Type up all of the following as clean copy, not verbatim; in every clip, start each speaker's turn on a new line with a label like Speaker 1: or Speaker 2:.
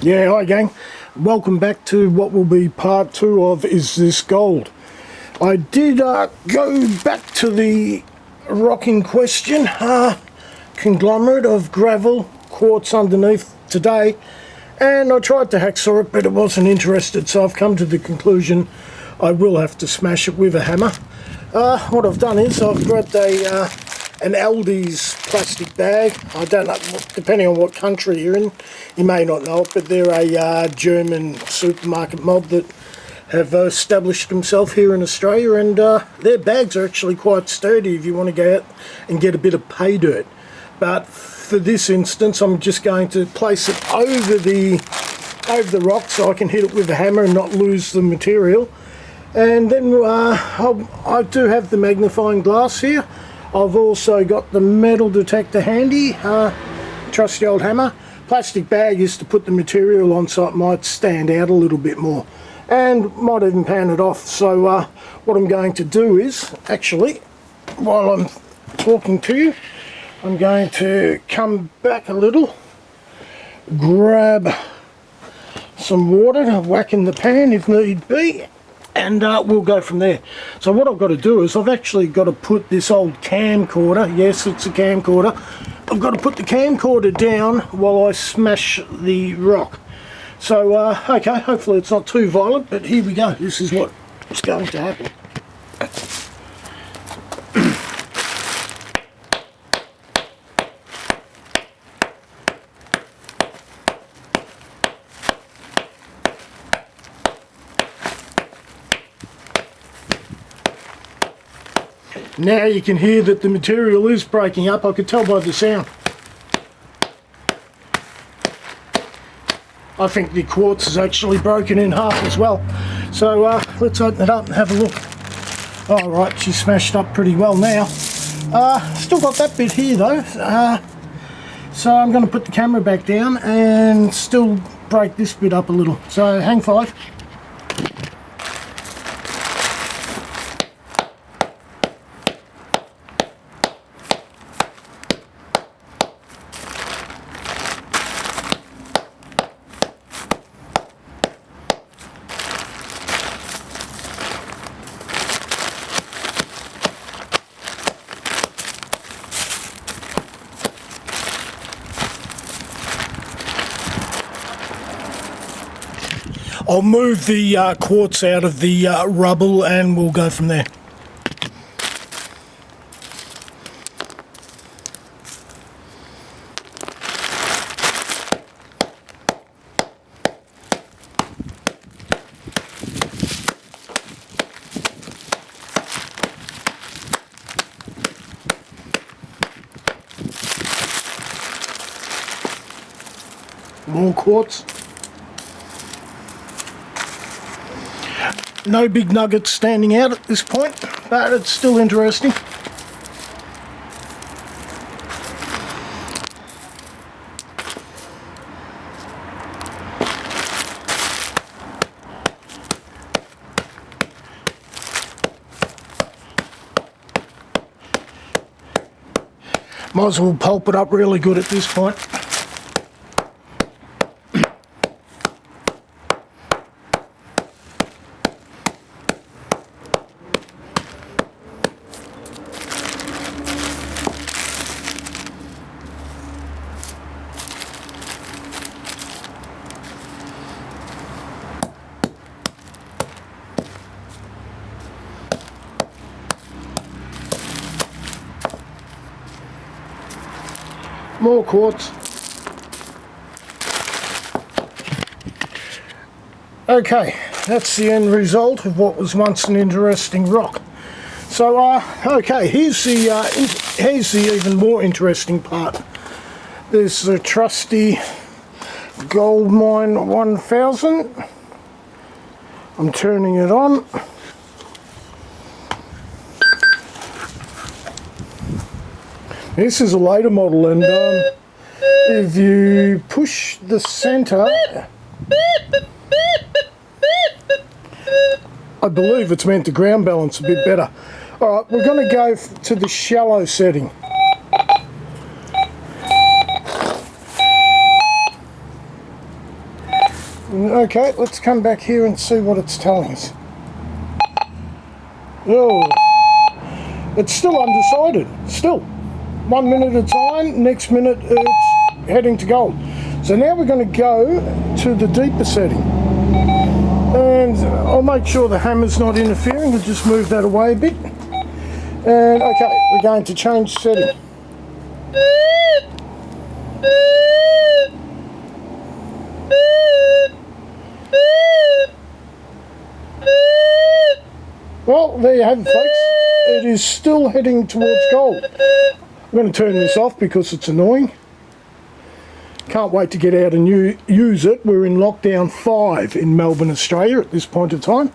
Speaker 1: Yeah, hi gang. Welcome back to what will be part 2 of Is This Gold? I did go back to the rock in question, conglomerate of gravel, quartz underneath today, and I tried to hacksaw it but it wasn't interested, so I've come to the conclusion I will have to smash it with a hammer. What I've done is I've grabbed an Aldi's plastic bag. I don't know, depending on what country you're in, you may not know it, but they're a German supermarket mob that have established themselves here in Australia, and their bags are actually quite sturdy if you want to go out and get a bit of pay dirt. But for this instance, I'm just going to place it over the rock so I can hit it with a hammer and not lose the material. And then I do have the magnifying glass here. I've also got the metal detector handy, trusty old hammer. Plastic bag is to put the material on so it might stand out a little bit more, and might even pan it off. So what I'm going to do is, actually, while I'm talking to you, I'm going to come back a little, grab some water to whack in the pan if need be, and we'll go from there. So what I've got to do is I've actually got to put this old camcorder, yes it's a camcorder, I've got to put the camcorder down while I smash the rock. So okay, hopefully it's not too violent, but here we go, this is what's going to happen. Now you can hear that the material is breaking up. I could tell by the sound. I think the quartz is actually broken in half as well. So let's open it up and have a look. Alright, she's smashed up pretty well now. Still got that bit here though. So I'm going to put the camera back down and still break this bit up a little. So hang 5. I'll move the quartz out of the rubble and we'll go from there. More quartz. No big nuggets standing out at this point, but it's still interesting. Might as well pulp it up really good at this point. More quartz. Okay, that's the end result of what was once an interesting rock. So, okay, here's the even more interesting part. There's the trusty Gold Mine 1000. I'm turning it on. This is a later model, and if you push the centre, I believe it's meant to ground balance a bit better. Alright, we're going to go to the shallow setting. Okay, let's come back here and see what it's telling us. Oh, it's still undecided. Still, 1 minute at a time. Next minute it's heading to gold. So now we're going to go to the deeper setting, and I'll make sure the hammer's not interfering. We'll just move that away a bit. And okay, we're going to change setting. Well, there you have it, folks. It is still heading towards gold. I'm going to turn this off because it's annoying. Can't wait to get out and use it. We're in lockdown 5 in Melbourne, Australia at this point of time.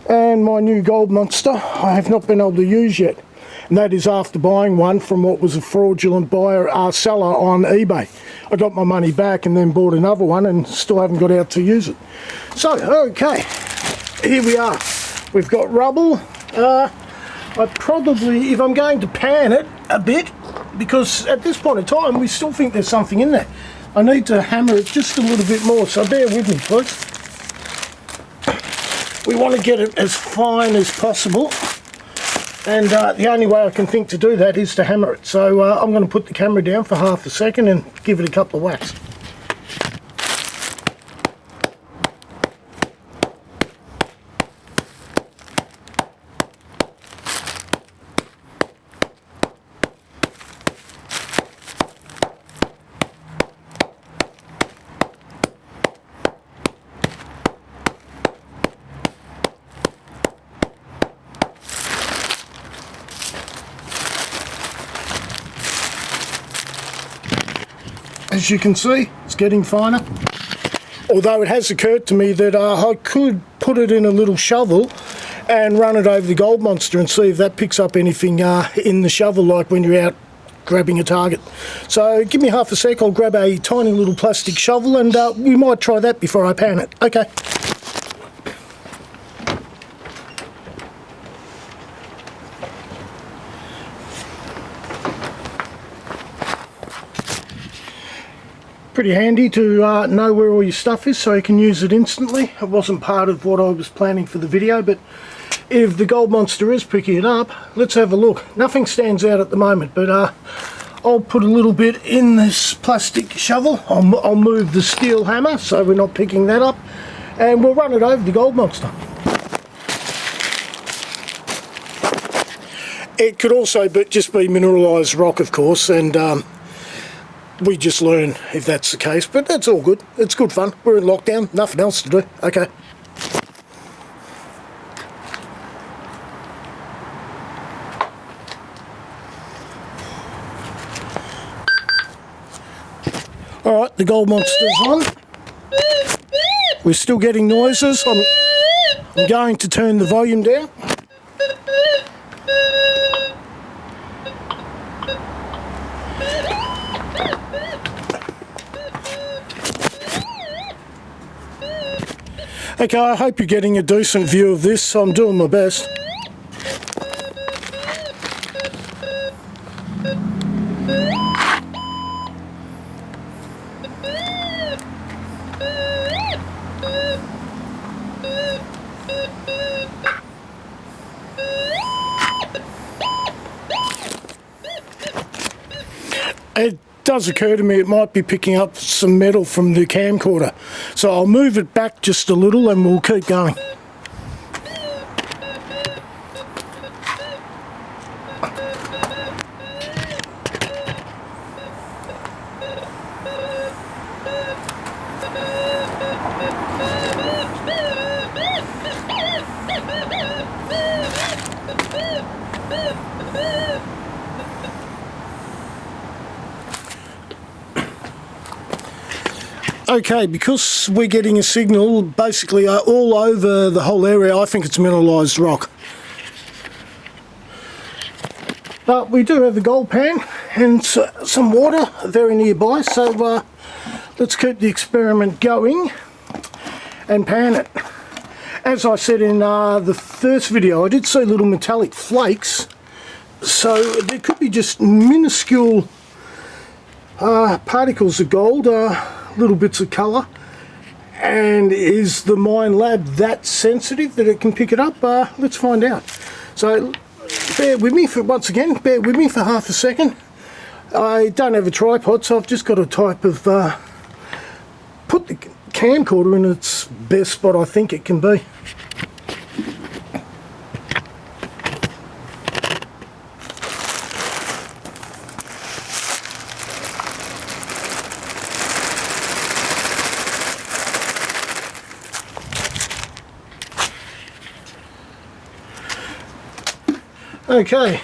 Speaker 1: And my new gold monster I have not been able to use yet. And that is after buying one from what was a fraudulent seller on eBay. I got my money back and then bought another one and still haven't got out to use it. So, okay, here we are. We've got rubble. I probably, if I'm going to pan it a bit, because at this point in time we still think there's something in there, I need to hammer it just a little bit more, so bear with me, please. We want to get it as fine as possible, and the only way I can think to do that is to hammer it. So I'm going to put the camera down for half a second and give it a couple of whacks. As you can see, it's getting finer. Although it has occurred to me that I could put it in a little shovel and run it over the gold monster and see if that picks up anything in the shovel, like when you're out grabbing a target. So give me half a sec, I'll grab a tiny little plastic shovel and we might try that before I pan it. Okay. Pretty handy to know where all your stuff is so you can use it instantly. It wasn't part of what I was planning for the video, but if the gold monster is picking it up, let's have a look. Nothing stands out at the moment, but I'll put a little bit in this plastic shovel. I'll move the steel hammer so we're not picking that up, and we'll run it over the gold monster. It could also just be mineralised rock, of course, and we just learn if that's the case, but that's all good. It's good fun. We're in lockdown, nothing else to do. Okay. Alright, the gold monster's on. We're still getting noises. I'm going to turn the volume down. Okay, I hope you're getting a decent view of this. I'm doing my best. It does occur to me it might be picking up some metal from the camcorder, so I'll move it back just a little and we'll keep going. Okay, because we're getting a signal basically all over the whole area, I think it's mineralised rock. But we do have the gold pan and some water very nearby, so let's keep the experiment going and pan it. As I said in the first video, I did see little metallic flakes, so there could be just minuscule particles of gold, little bits of colour, And is the Mine Lab that sensitive that it can pick it up? Let's find out. So bear with me once again, bear with me for half a second. I don't have a tripod, so I've just got a type of put the camcorder in its best spot I think it can be. Okay,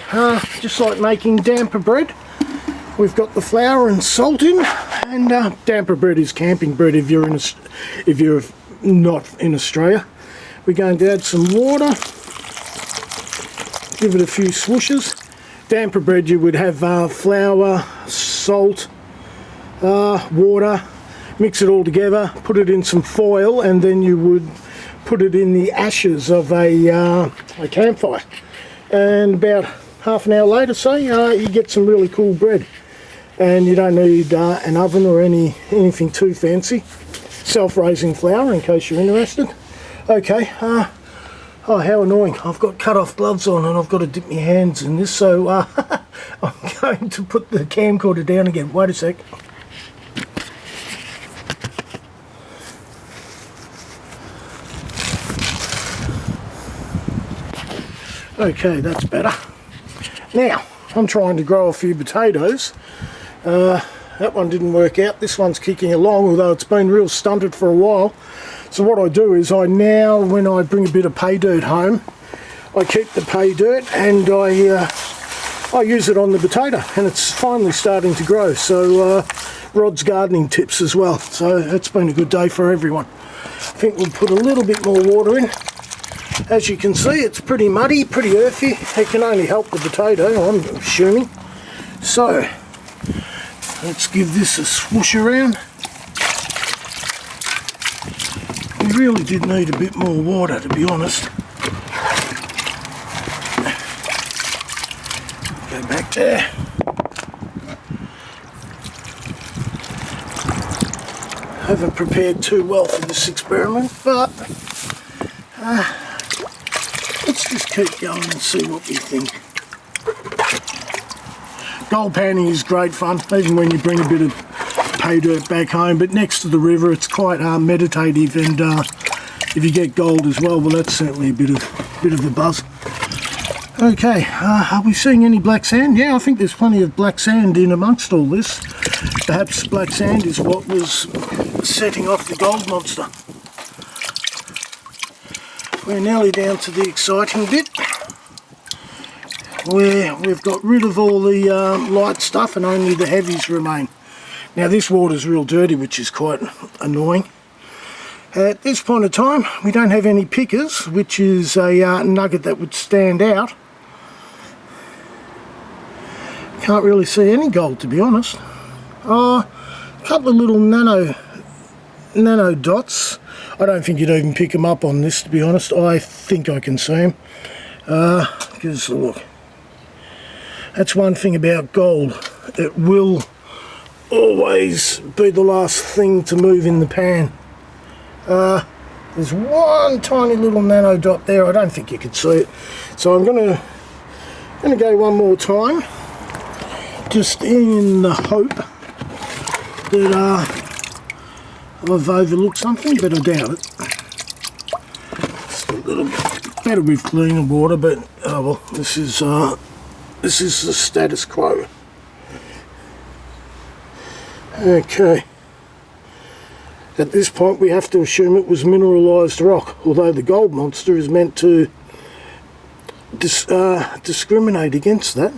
Speaker 1: just like making damper bread, we've got the flour and salt in, and damper bread is camping bread if you're not in Australia. We're going to add some water, give it a few swooshes. Damper bread you would have flour, salt, water, mix it all together, put it in some foil, and then you would put it in the ashes of a campfire. And about half an hour later, say, you get some really cool bread. And you don't need an oven or anything too fancy. Self-raising flour, in case you're interested. Okay, oh, how annoying. I've got cut-off gloves on and I've got to dip my hands in this, so I'm going to put the camcorder down again. Wait a sec. Okay, that's better. Now, I'm trying to grow a few potatoes. That one didn't work out. This one's kicking along, although it's been real stunted for a while. So what I do is when I bring a bit of pay dirt home, I keep the pay dirt and I use it on the potato, and it's finally starting to grow. So Rod's gardening tips as well. So it's been a good day for everyone. I think we'll put a little bit more water in. As you can see, it's pretty muddy, pretty earthy. It can only help the potato, I'm assuming. So, let's give this a swoosh around. We really did need a bit more water, to be honest. Go back there. Haven't prepared too well for this experiment, but let's just keep going and see what we think. Gold panning is great fun, even when you bring a bit of pay dirt back home, but next to the river it's quite meditative, and if you get gold as well, that's certainly a bit of the buzz. Okay, are we seeing any black sand? Yeah, I think there's plenty of black sand in amongst all this. Perhaps black sand is what was setting off the gold monster. We're nearly down to the exciting bit, where we've got rid of all the light stuff and only the heavies remain. Now this water's real dirty, which is quite annoying. At this point of time, we don't have any pickers, which is a nugget that would stand out. Can't really see any gold, to be honest. A couple of little nano dots. I don't think you'd even pick them up on this, to be honest. I think I can see them. Because look, that's one thing about gold. It will always be the last thing to move in the pan. There's one tiny little nano dot there. I don't think you could see it. So I'm gonna go one more time, just in the hope that I've overlooked something, but I doubt it. Just a little bit better with cleaner water, but oh well, this is the status quo. Okay. At this point we have to assume it was mineralised rock, although the gold monster is meant to discriminate against that.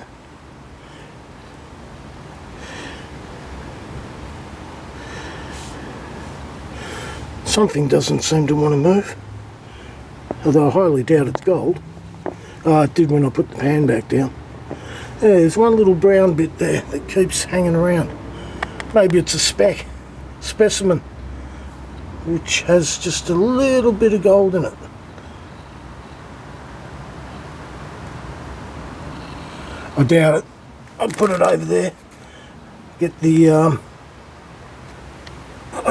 Speaker 1: Something doesn't seem to want to move, although I highly doubt it's gold. It did when I put the pan back down. Yeah, there's one little brown bit there that keeps hanging around. Maybe it's a specimen, which has just a little bit of gold in it. I doubt it. I'll put it over there. Get the I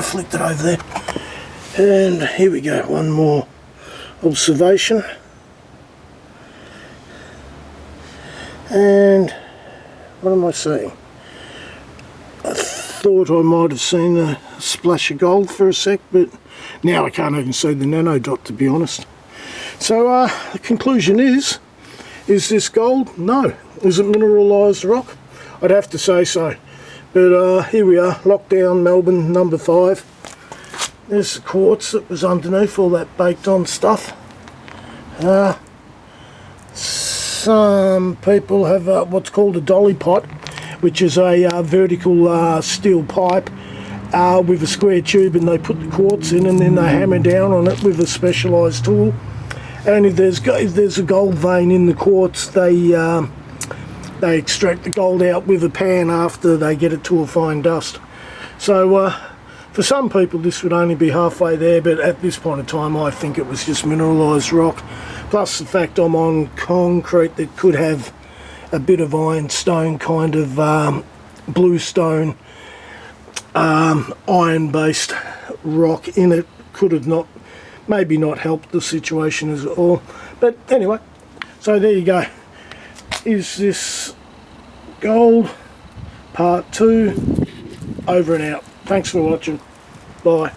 Speaker 1: flicked it over there. And here we go, one more observation. And what am I seeing? I thought I might have seen a splash of gold for a sec, but now I can't even see the nano dot, to be honest. So the conclusion is this gold? No. Is it mineralised rock? I'd have to say so. But here we are, lockdown Melbourne number 5. There's the quartz that was underneath all that baked on stuff. Some people have what's called a dolly pot, which is a vertical steel pipe with a square tube, and they put the quartz in and then they hammer down on it with a specialised tool. And if there's a gold vein in the quartz, they extract the gold out with a pan after they get it to a fine dust. So for some people this would only be halfway there, but at this point in time I think it was just mineralised rock, plus the fact I'm on concrete that could have a bit of ironstone kind of bluestone iron based rock in it. Could have not, maybe not helped the situation at all. But anyway, so there you go. Is this gold? Part 2, over and out. Thanks for watching. Bye.